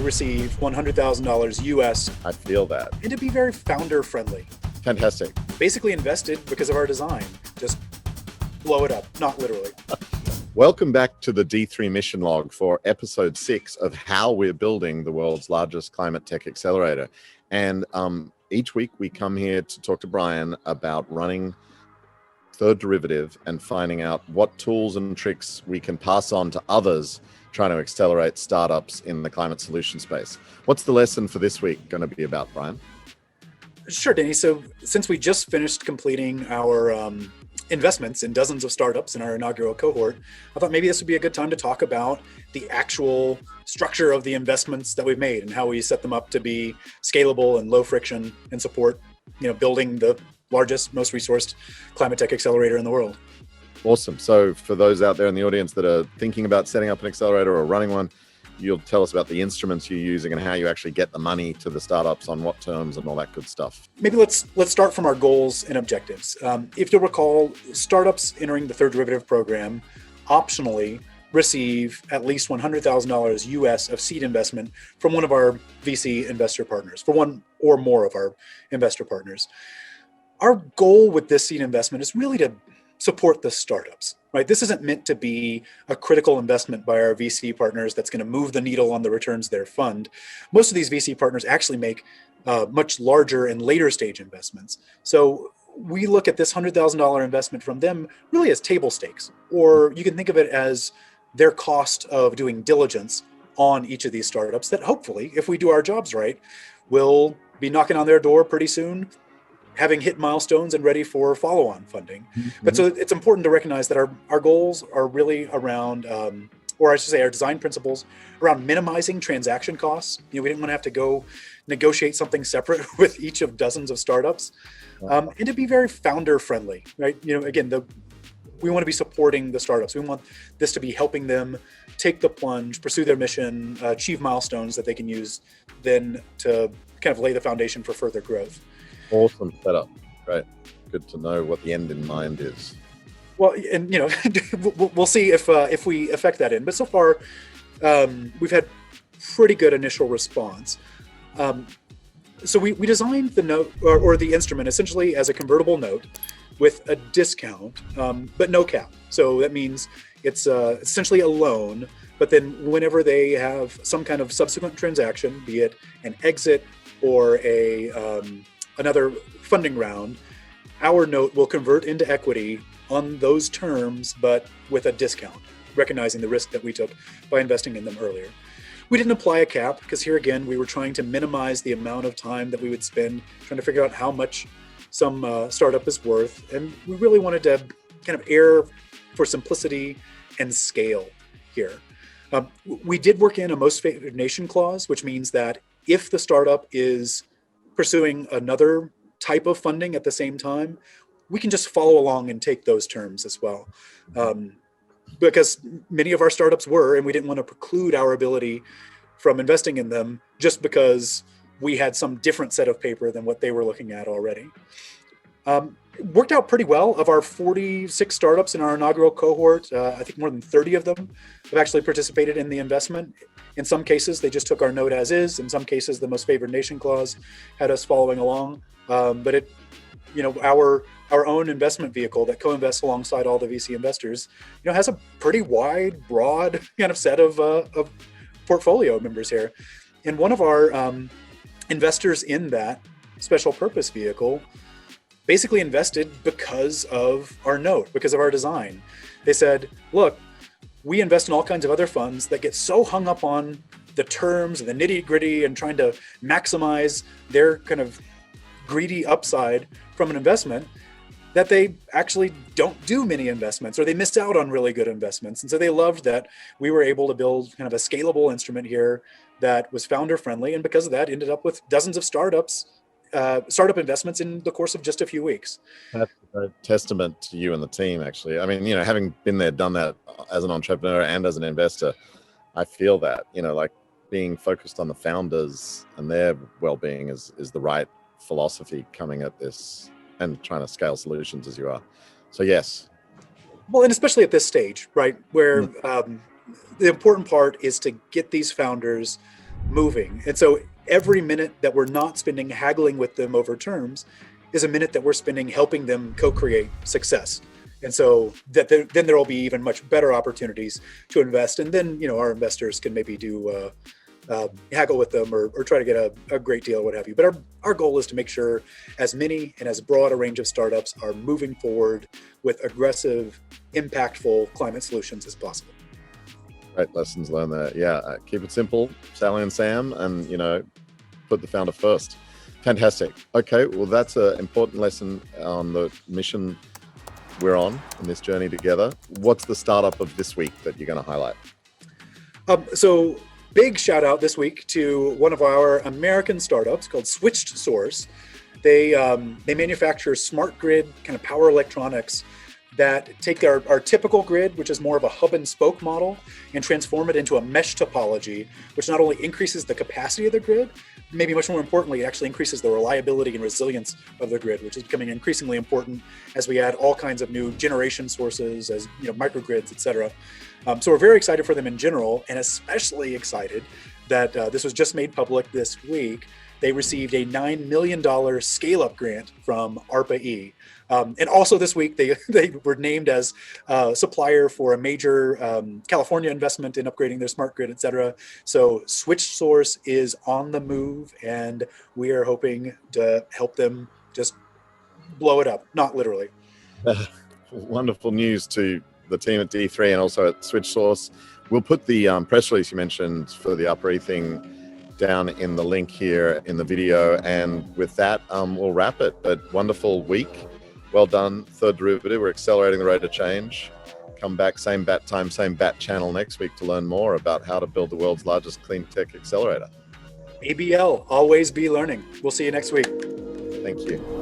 receive $100,000 US, I feel that. and to be very founder friendly. Fantastic. Basically invested because of our design. Just blow it up, not literally. Welcome back to the D3 mission log for episode 6 of how we're building the world's largest climate tech accelerator. And each week we come here to talk to Bryan about running third derivative and finding out what tools and tricks we can pass on to others trying to accelerate startups in the climate solution space. What's the lesson for this week going to be about, Bryan? Sure, Danny. So since we just finished completing our investments in dozens of startups in our inaugural cohort, I thought maybe this would be a good time to talk about the actual structure of the investments that we've made and how we set them up to be scalable and low friction and support, building the largest, most resourced climate tech accelerator in the world. Awesome. So for those out there in the audience that are thinking about setting up an accelerator or running one, you'll tell us about the instruments you're using and how you actually get the money to the startups on what terms and all that good stuff. Maybe let's start from our goals and objectives. If you'll recall, startups entering the third derivative program optionally receive at least $100,000 US of seed investment from one of our VC investor partners, for one or more of our investor partners. Our goal with this seed investment is really to support the startups, right? This isn't meant to be a critical investment by our VC partners that's going to move the needle on the returns their fund. Most of these VC partners actually make much larger and later stage investments. So we look at this $100,000 investment from them really as table stakes, or you can think of it as their cost of doing diligence on each of these startups that hopefully, if we do our jobs right, will be knocking on their door pretty soon, having hit milestones and ready for follow-on funding. Mm-hmm. But so it's important to recognize that our goals are really around, or I should say our design principles around minimizing transaction costs. We didn't want to have to go negotiate something separate with each of dozens of startups, and to be very founder friendly, right? Again, we want to be supporting the startups. We want this to be helping them take the plunge, pursue their mission, achieve milestones that they can use then to kind of lay the foundation for further growth. Awesome setup. Great. Good to know what the end in mind is. Well, and we'll see if we affect that in. But so far, we've had pretty good initial response. So we designed the note or the instrument essentially as a convertible note with a discount, but no cap. So that means it's essentially a loan. But then whenever they have some kind of subsequent transaction, be it an exit or another funding round, our note will convert into equity on those terms, but with a discount, recognizing the risk that we took by investing in them earlier. We didn't apply a cap because here again, we were trying to minimize the amount of time that we would spend trying to figure out how much some startup is worth. And we really wanted to kind of err for simplicity and scale here. We did work in a most favored nation clause, which means that if the startup is pursuing another type of funding at the same time, we can just follow along and take those terms as well. Because many of our startups were, and we didn't want to preclude our ability from investing in them just because we had some different set of paper than what they were looking at already. Worked out pretty well. Of our 46 startups in our inaugural cohort, I think more than 30 of them have actually participated in the investment. In some cases, they just took our note as is. In some cases, the most favored nation clause had us following along. But our own investment vehicle that co-invests alongside all the VC investors, has a pretty wide, broad kind of set of portfolio members here. And one of our investors in that special purpose vehicle basically invested because of our note, because of our design. They said, look, we invest in all kinds of other funds that get so hung up on the terms and the nitty gritty and trying to maximize their kind of greedy upside from an investment that they actually don't do many investments, or they missed out on really good investments. And so they loved that we were able to build kind of a scalable instrument here that was founder friendly. And because of that, ended up with dozens of startup investments in the course of just a few weeks. That's a testament to you and the team, actually. I mean, having been there, done that as an entrepreneur and as an investor, I feel that, like being focused on the founders and their well-being is the right philosophy coming at this and trying to scale solutions as you are. So yes. Well, and especially at this stage, right, where the important part is to get these founders moving. And so every minute that we're not spending haggling with them over terms is a minute that we're spending helping them co-create success. And so that then there will be even much better opportunities to invest. And then, our investors can maybe do haggle with them or try to get a great deal or what have you. But our goal is to make sure as many and as broad a range of startups are moving forward with aggressive, impactful climate solutions as possible. Great lessons learned there. Yeah, keep it simple, Sally and Sam, and put the founder first. Fantastic. Okay, well, that's an important lesson on the mission we're on in this journey together. What's the startup of this week that you're going to highlight? So big shout out this week to one of our American startups called Switched Source. They manufacture smart grid kind of power electronics that take our typical grid, which is more of a hub and spoke model, and transform it into a mesh topology, which not only increases the capacity of the grid, maybe much more importantly, it actually increases the reliability and resilience of the grid, which is becoming increasingly important as we add all kinds of new generation sources, as microgrids, et cetera. So we're very excited for them in general, and especially excited that this was just made public this week. They received a $9 million scale-up grant from ARPA-E. And also this week, they were named as supplier for a major California investment in upgrading their smart grid, et cetera. So Switched Source is on the move, and we are hoping to help them just blow it up, not literally. Wonderful news to the team at D3 and also at Switched Source. We'll put the press release you mentioned for the ARPA-E thing down in the link here in the video. And with that, we'll wrap it. But wonderful week. Well done, Third Derivative. We're accelerating the rate of change. Come back, same bat time, same bat channel next week to learn more about how to build the world's largest clean tech accelerator. ABL, always be learning. We'll see you next week. Thank you.